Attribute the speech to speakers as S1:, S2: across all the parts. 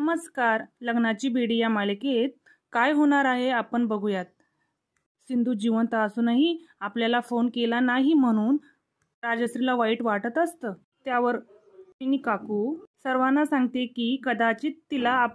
S1: नमस्कार. लग्नाची बेडी या मालिकेत काय होणार आहे आपण बघूयात. सिंधू जिवंत असूनही आपल्याला फोन केला नाही म्हणून राजश्रीला वाईट वाटत असतं. त्यावर रुक्मिणी काकू सर्वांना सांगते की कदाचित तिला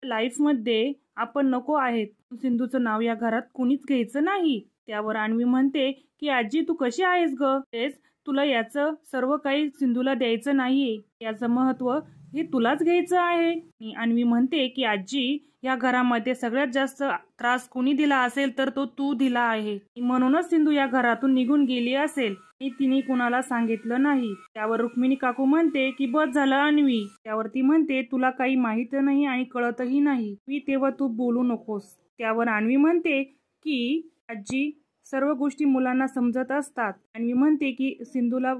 S1: लाईफमध्ये आपण नको आहेत. सिंधूचं नाव या घरात कुणीच घ्यायचं नाही. त्यावर अन्वी म्हणते की आजी तू कशी आहेस ग? तेच तुला याचं सर्व काही सिंधूला द्यायचं नाहीये. याचं महत्व हे तुलाच घ्यायचं आहे. अन्वी म्हणते की आजी या घरामध्ये सगळ्यात जास्त त्रास कोणी दिला असेल तर तो तू दिला आहे. म्हणूनच सिंधू या घरातून निघून गेली असेल आणि तिने कुणाला सांगितलं नाही. त्यावर रुक्मिणी काकू म्हणते की बस झालं अन्वी. त्यावर ती म्हणते तुला काही माहित नाही आणि कळतही नाही. मी तेव्हा तू बोलू नकोस. त्यावर अन्वी म्हणते की आजी सर्व गोष्टी मुलांना समजत असतात. अन्वी म्हणते की सिंधूला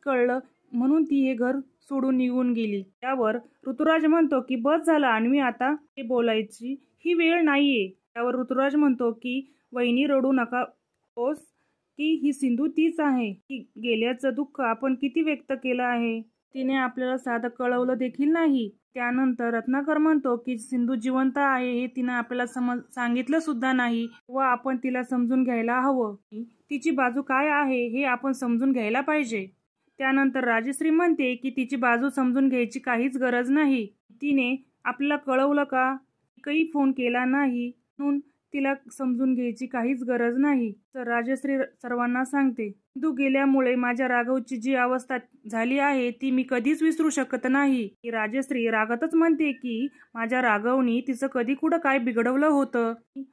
S1: कळलं म्हणून ती हे घर सोडून निघून गेली. त्यावर ऋतुराज म्हणतो की बस झालं अन्वी, आता हे बोलायची ही वेळ नाहीये. त्यावर ऋतुराज म्हणतो की वहिनी रडू नका ओस, की ही सिंधू तीच आहे की गेल्याचं दुःख आपण किती व्यक्त केलं आहे. तिने आपल्याला साधं कळवलं देखील नाही. त्यानंतर रत्नाकर म्हणतो की सिंधू जिवंत आहे हे तिनं आपल्याला सांगितलं सुद्धा नाही व आपण तिला समजून घ्यायला हवं. तिची बाजू काय आहे हे आपण समजून घ्यायला पाहिजे. त्यानंतर राजश्री म्हणते की तिची बाजू समजून घ्यायची काहीच गरज नाही. तिने आपल्याला कळवलं का? काही फोन केला नाही म्हणून तिला समजून घ्यायची काहीच गरज नाही. तर राजश्री सर्वांना सांगते सिंधू गेल्यामुळे माझ्या राघवची जी अवस्था झाली आहे ती मी कधीच विसरू शकत नाही. राजश्री रागातच म्हणते की माझ्या राघवनी तिचं कधी कुठं काय बिघडवलं होतं?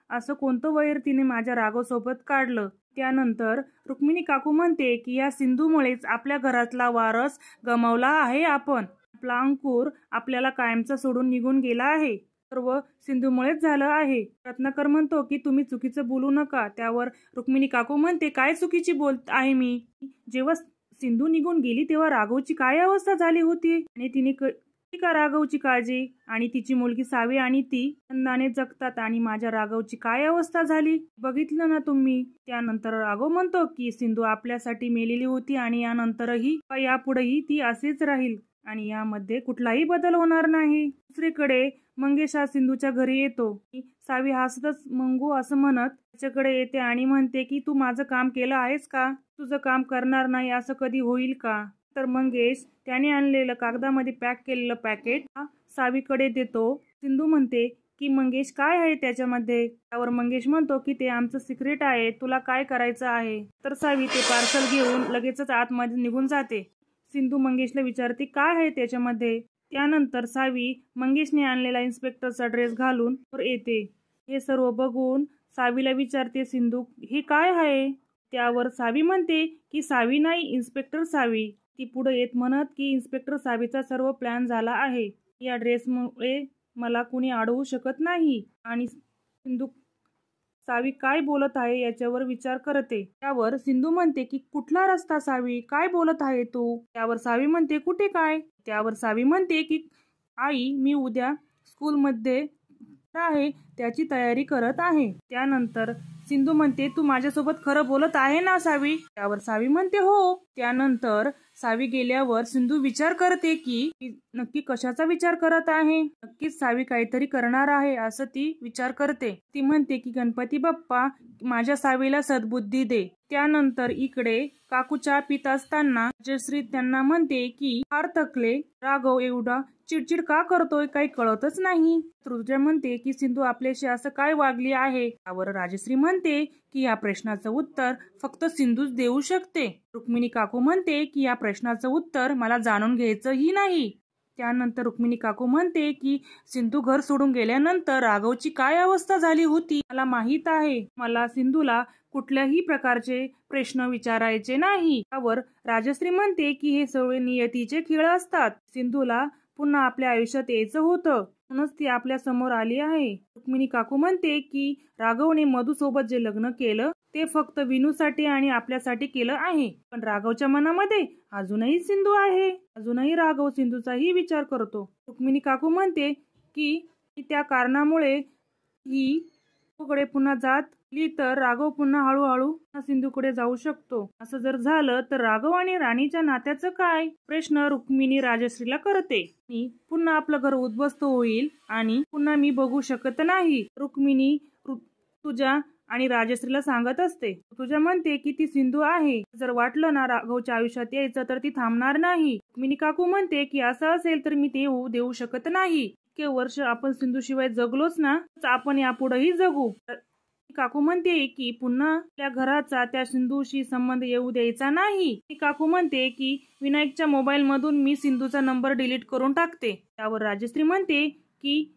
S1: असं कोणतं वैर तिने माझ्या राघव सोबत काढलं? त्यानंतर रुक्मिणी काकू म्हणते की या सिंधूमुळेच आपल्या घरातला वारस गमावला आहे आपण. आपला अंकुर आपल्याला कायमचा सोडून निघून गेला आहे. सर्व सिंधूमुळेच झालं आहे. रत्नाकर म्हणतो की तुम्ही चुकीचं बोलू नका. त्यावर रुक्मिणी काकू म्हणते काय चुकीची बोलत आहे मी? जेव्हा सिंधू निघून गेली तेव्हा राघवची काय अवस्था झाली होती आणि तिने का राघवची काळजी आणि तिची मुलगी सावी आणि ती आनंदाने जगतात आणि माझ्या राघवची काय अवस्था झाली बघितलं ना तुम्ही. त्यानंतर राघव म्हणतो की सिंधू आपल्यासाठी मेलेली होती आणि यानंतरही यापुढेही ती असेच राहील आणि यामध्ये कुठलाही बदल होणार नाही. दुसरीकडे मंगेश हा सिंधूच्या घरी येतो. सावी हसतच मंगू असं म्हणत त्याच्याकडे येते आणि म्हणते की तू माझं काम केलं आहेस का? तुझं काम करणार नाही असं कधी होईल का? तर मंगेश त्याने आणलेलं कागदामध्ये पॅक केलेलं पॅकेट सावीकडे देतो. सिंधू म्हणते की मंगेश काय आहे त्याच्यामध्ये? त्यावर मंगेश म्हणतो की ते आमचं सिक्रेट आहे, तुला काय करायचं आहे? तर सावी ते पार्सल घेऊन लगेचच आतमध्ये निघून जाते. सिंधू मंगेशला विचारते काय आहे त्याच्यामध्ये. त्यानंतर सावी मंगेशने आणलेला इन्स्पेक्टरचा ड्रेस घालून येते. हे सर्व बघून सावीला विचारते सिंधू हे काय आहे? त्यावर सावी म्हणते की सावी नाही, इन्स्पेक्टर सावी. ती पुढे येत म्हणत की इन्स्पेक्टर सावीचा सर्व प्लॅन झाला आहे. या ड्रेसमुळे मला कुणी अडवू शकत नाही. आणि सिंधू सावी काय बोलत आहे याच्यावर विचार करते. त्यावर सिंधू म्हणते की कुठला रस्ता सावी, काय बोलत आहे तू? त्यावर सावी म्हणते कुठे काय? त्यावर सावी म्हणते की आई मी उद्या स्कूलमध्ये आहे त्याची तयारी करत आहे. त्यानंतर सिंधू म्हणते तू माझ्यासोबत खरं बोलत आहे ना सावी? त्यावर सावी म्हणते हो. त्यानंतर सावी गेल्यावर सिंधू विचार करते की नक्की कशाचा विचार करत आहे. नक्कीच सावी काहीतरी करणार आहे असं ती विचार करते. ती म्हणते की गणपती बाप्पा माझ्या सावीला सद्बुद्धी दे. त्यानंतर इकडे काकू चहा पित असताना राजश्री त्यांना म्हणते की फार थकले, राघव एवढा चिडचिड का करतोय काही कळतच नाही. ऋतुजा म्हणते की सिंधू आपल्याशी असं काय वागली आहे? त्यावर राजश्री म्हणते की या प्रश्नाचं उत्तर फक्त सिंधूच देऊ शकते. रुक्मिणी काकू म्हणते की या प्रश्नाचं उत्तर मला जाणून घ्यायचंही नाही. त्यानंतर रुक्मिणी काकू म्हणते की सिंधू घर सोडून गेल्यानंतर राघवची काय अवस्था झाली होती मला माहित आहे. मला सिंधूला कुठल्याही प्रकारचे प्रश्न विचारायचे नाही. त्यावर राजश्री म्हणते की हे सगळे नियतीचे खेळ असतात. सिंधूला पुन्हा आपल्या आयुष्यात यायचं होतं म्हणूनच ती आपल्या समोर आली आहे. रुक्मिणी काकू म्हणते की राघवने मधू सोबत जे लग्न केलं ते फक्त विनूसाठी आणि आपल्यासाठी केलं आहे. पण राघवच्या मनामध्ये अजूनही सिंधू आहे. अजूनही राघव सिंधूचाही विचार करतो. रुक्मिणी काकू म्हणते की त्या कारणामुळे ही कडे पुन्हा जात तर राघव पुन्हा हळूहळू सिंधूकडे जाऊ शकतो. असं जर झालं तर राघव आणि राणीच्या नात्याचं काय, प्रश्न रुक्मिणी राजश्रीला करते. पुन्हा आपलं घर उद्ध्वस्त होईल आणि पुन्हा मी बघू शकत नाही, रुक्मिणी तुझ्या आणि राजश्रीला सांगत असते. तुझ्या म्हणते की ती सिंधू आहे, जर वाटलं ना राघवच्या आयुष्यात यायचं तर ती थांबणार नाही. रुक्मिणी काकू म्हणते की असं असेल तर मी ते होऊ देऊ शकत नाही. इतके वर्ष आपण सिंधू शिवाय जगलोच ना, आपण यापुढेही जगू. काकू म्हणते की पुन्हा त्या घराचा त्या सिंधूशी संबंध येऊ द्यायचा नाही. काकू म्हणते की विनायकच्या मोबाईल मधून मी सिंधूचा नंबर डिलीट करून टाकते. त्यावर राजश्री म्हणते की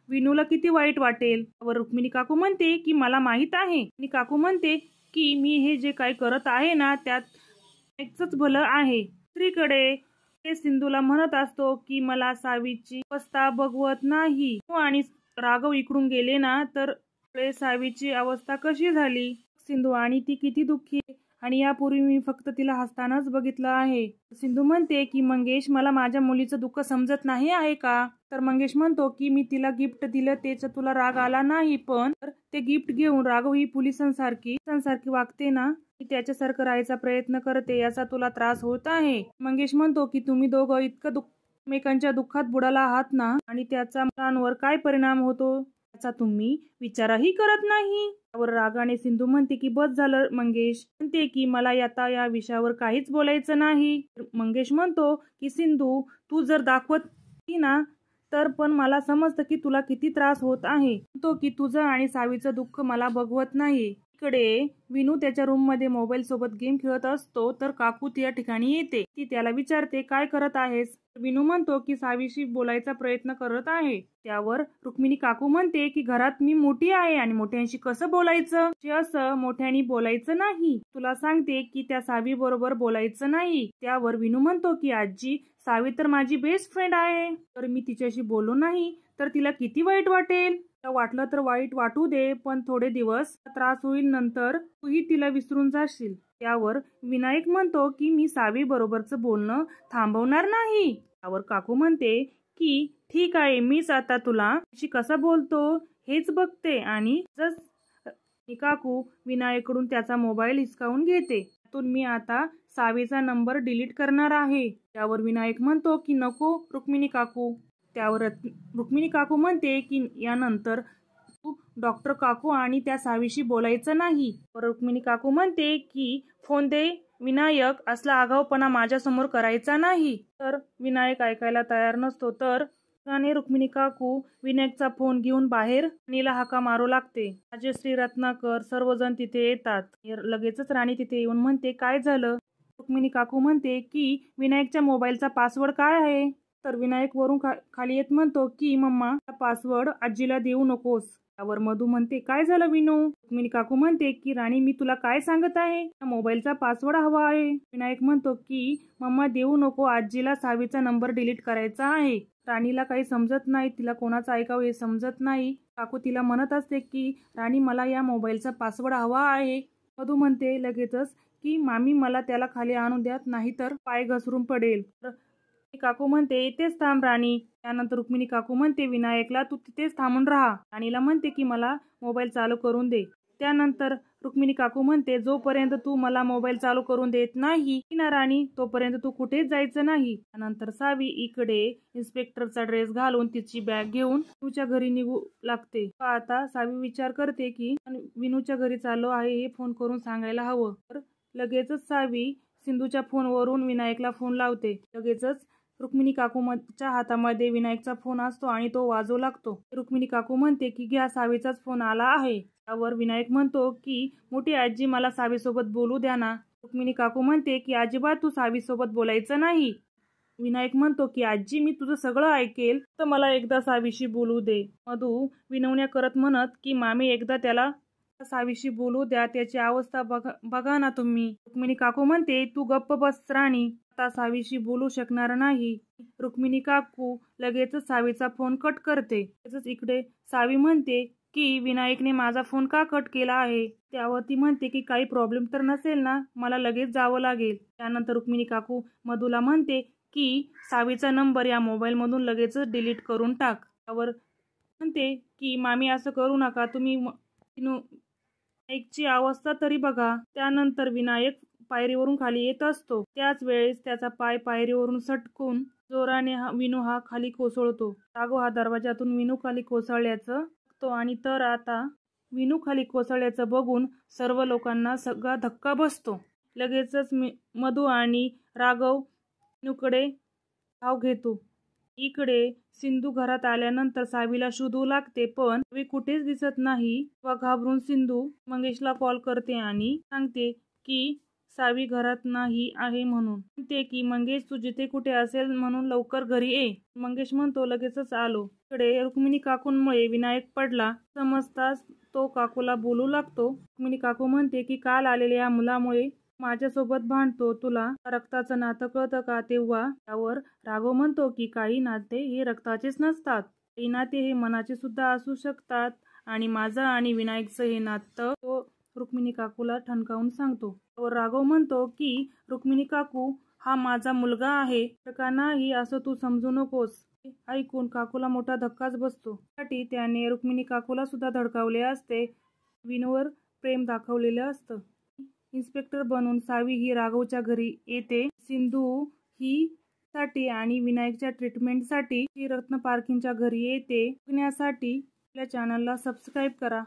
S1: विनूला किती वाईट वाटेल. त्यावर रुक्मिणी काकू म्हणते की मला माहित आहे. आणि काकू म्हणते की मी हे जे काही करत आहे ना त्यात विनायकचंच भलं आहे. दुसरीकडे ते सिंधूला म्हणत असतो की मला सावीची अवस्था बघवत नाही आणि राघव इकडून गेले ना तर सावीची अवस्था कशी झाली, सिंधू आणि ती किती दुःखी आणि यापूर्वी मी फक्त तिला हसतानाच बघितलं आहे. सिंधू म्हणते की मंगेश मला माझ्या मुलीचं दुःख समजत नाही आहे का. तर मंगेश म्हणतो की मी तिला गिफ्ट दिलं त्याचा तुला राग आला नाही, पण ते गिफ्ट घेऊन राघव ही पोलिसांसारखी वागते ना, मी त्याच्यासारखं राहायचा प्रयत्न करते याचा तुला त्रास होत आहे. मंगेश म्हणतो की तुम्ही दोघं इतकं एकमेकांच्या दुःखात बुडाला आहात ना आणि त्याचा मुलांवर काय परिणाम होतो त्याचा तुम्ही विचारही करत नाही. त्यावर रागाने सिंधू म्हणते की बस झालं मंगेश, म्हणते की मला आता या विषयावर काहीच बोलायचं नाही. मंगेश म्हणतो की सिंधू तू जर दाखवत ना तर पण मला समजतं की तुला किती त्रास होत आहे, तो की तुझं आणि सावीचं दुःख मला बघवत नाही. इकडे विनू त्याच्या रूम मध्ये मोबाईल सोबत गेम खेळत असतो तर काकू त्या ठिकाणी येते. ती त्याला विचारते काय करत आहेस. विनू म्हणतो की सावीशी बोलायचा प्रयत्न करत आहे. त्यावर रुक्मिणी काकू म्हणते की घरात मी मोठी आहे आणि मोठ्यांशी कसं बोलायचं, असं मोठ्यांनी बोलायचं नाही. तुला सांगते की त्या सावी बरोबर बोलायचं नाही. त्यावर विनू म्हणतो की आजी सावी तर माझी बेस्ट फ्रेंड आहे, तर मी तिच्याशी बोललो नाही तर तिला किती वाईट वाटेल. वाटलं तर वाईट वाटू दे, पण थोडे दिवस त्रास होईल, नंतर तूही तिला विसरून जाशील. त्यावर विनायक म्हणतो की मी सावी बरोबरचं बोलणं थांबवणार नाही. त्यावर काकू म्हणते की ठीक आहे, मीच आता तुला कसा बोलतो हेच बघते. आणि काकू विनायकडून त्याचा मोबाईल हिसकावून घेते. त्यातून मी आता सावीचा नंबर डिलीट करणार आहे. त्यावर विनायक म्हणतो की नको रुक्मिणी काकू. त्यावर रुक्मिणी काकू म्हणते की यानंतर तू डॉक्टर काकू आणि त्या सावीशी बोलायचं नाही. रुक्मिणी काकू म्हणते की फोन दे विनायक, असला आगाऊपणा माझ्यासमोर करायचा नाही. तर विनायक ऐकायला तयार नसतो. तर रुक्मिणी काकू विनायकचा फोन घेऊन बाहेर राणीला हाका मारू लागते. राजश्री रत्नाकर सर्वजण तिथे येतात. लगेचच राणी तिथे येऊन म्हणते काय झालं. रुक्मिणी काकू म्हणते की विनायकच्या मोबाईलचा पासवर्ड काय आहे. तर विनायक वरून खाली येत म्हणतो की मम्मा पासवर्ड आजीला देऊ नकोस. त्यावर मधू म्हणते काय झालं विनू. रुक्मिणी काकू म्हणते की राणी मी तुला काय सांगत आहे, मोबाईलचा पासवर्ड हवा आहे. विनायक म्हणतो की मम्मा देऊ नको, आजीला सावीचा नंबर डिलीट करायचा आहे. राणीला काही समजत नाही, तिला कोणाचं ऐकावं हे समजत नाही. काकू तिला म्हणत असते की राणी मला या मोबाईलचा पासवर्ड हवा आहे. मधू म्हणते लगेचच की मामी मला त्याला खाली आणून द्या, नाही तर पाय घसरून पडेल. काकू म्हणते इथेच थांब राणी. त्यानंतर रुक्मिणी काकू म्हणते विनायकला तू तिथेच थांबून राहा. राणीला म्हणते की मला मोबाईल चालू करून दे. त्यानंतर रुक्मिणी काकू म्हणते जोपर्यंत तू मला मोबाईल चालू करून देत नाही ना राणी तोपर्यंत तू कुठेच जायचं नाही. त्यानंतर सावी इकडे इन्स्पेक्टरचा ड्रेस घालून तिची बॅग घेऊन विनूच्या घरी निघू लागते. आता सावी विचार करते की विनूच्या घरी चाललो आहे हे फोन करून सांगायला हवं. तर लगेचच सावी सिंधूच्या फोनवरून विनायकला फोन लावते. लगेचच रुक्मिणी काकूच्या हातामध्ये विनायकचा फोन असतो आणि तो वाजू लागतो. रुक्मिणी काकू म्हणते की घ्या सावीचाच फोन आला आहे. त्यावर विनायक म्हणतो की मोठी आजी मला सावीसोबत बोलू द्या ना. रुक्मिणी काकू म्हणते की अजिबात तू सावीसोबत बोलायचं नाही. विनायक म्हणतो की आजी मी तुझं सगळं ऐकेल, तर मला एकदा सावीशी बोलू दे. मधू विनवण्या करत म्हणत की मामी एकदा त्याला सावीशी बोलू द्या, त्याची अवस्था बघा ना तुम्ही. रुक्मिणी काकू म्हणते तू गप्प बस राणी, आता सावीशी बोलू शकणार नाही. रुक्मिणी काकू लगेचच सावीचा फोन कट करते. तसंच इकडे सावी म्हणते की विनायकने माझा फोन का कट केला आहे. त्यावर ती म्हणते की काही प्रॉब्लेम तर नसेल ना, मला लगेच जावं लागेल. त्यानंतर रुक्मिणी काकू मधूला म्हणते की सावीचा नंबर या मोबाईल मधून लगेचच डिलीट करून टाक. त्यावर म्हणते की मामी असं करू नका, तुम्ही विनायकची अवस्था तरी बघा. त्यानंतर विनायक पायरीवरून खाली येत असतो. त्याच वेळेस त्याचा पाय पायरीवरून सटकून जोराने विनू हा खाली कोसळतो. राघव हा दरवाजातून विनू खाली कोसळल्याचं बघतो आणि तर आता विनू खाली कोसळल्याचं बघून सर्व लोकांना सगळा धक्का बसतो. लगेचच मधू आणि राघव विनूकडे धाव घेतो. इकडे सिंधू घरात आल्यानंतर सावीला शोधू लागते, पण सावी कुठेच दिसत नाही. व घाबरून सिंधू मंगेशला कॉल करते आणि सांगते की सावी घरात नाही आहे म्हणून. म्हणते की मंगेश तू जिथे कुठे असेल म्हणून लवकर घरी ये. मंगेश म्हणतो लगेचच आलो. इकडे रुक्मिणी काकूंमुळे विनायक पडला समजताच तो काकूला बोलू लागतो. रुक्मिणी काकू म्हणते की काल आलेल्या या मुलामुळे माझ्यासोबत भांडतो, तुला रक्ताचं नातं कळतं का? तेव्हा त्यावर राघव म्हणतो की काही नाते हे रक्ताचेच नसतात, काही नाते हे मनाचे सुद्धा असू शकतात आणि माझं आणि विनायकचं हे नातं तो रुक्मिणी काकूला ठणकावून सांगतो. त्यावर राघव म्हणतो की रुक्मिणी काकू हा माझा मुलगा आहे, का नाही असं तू समजू नकोस. ऐकून काकूला मोठा धक्काच बसतो. त्यासाठी त्याने रुक्मिणी काकूला सुद्धा धडकावले असते. विनूवर प्रेम दाखवलेलं असतं. इन्स्पेक्टर बनून सावी ही राघवच्या घरी येते. सिंधू ही साठी आणि विनायकच्या ट्रीटमेंटसाठी रत्न पारखींच्या घरी येते. बघण्यासाठी आपल्या चॅनलला सबस्क्राईब करा.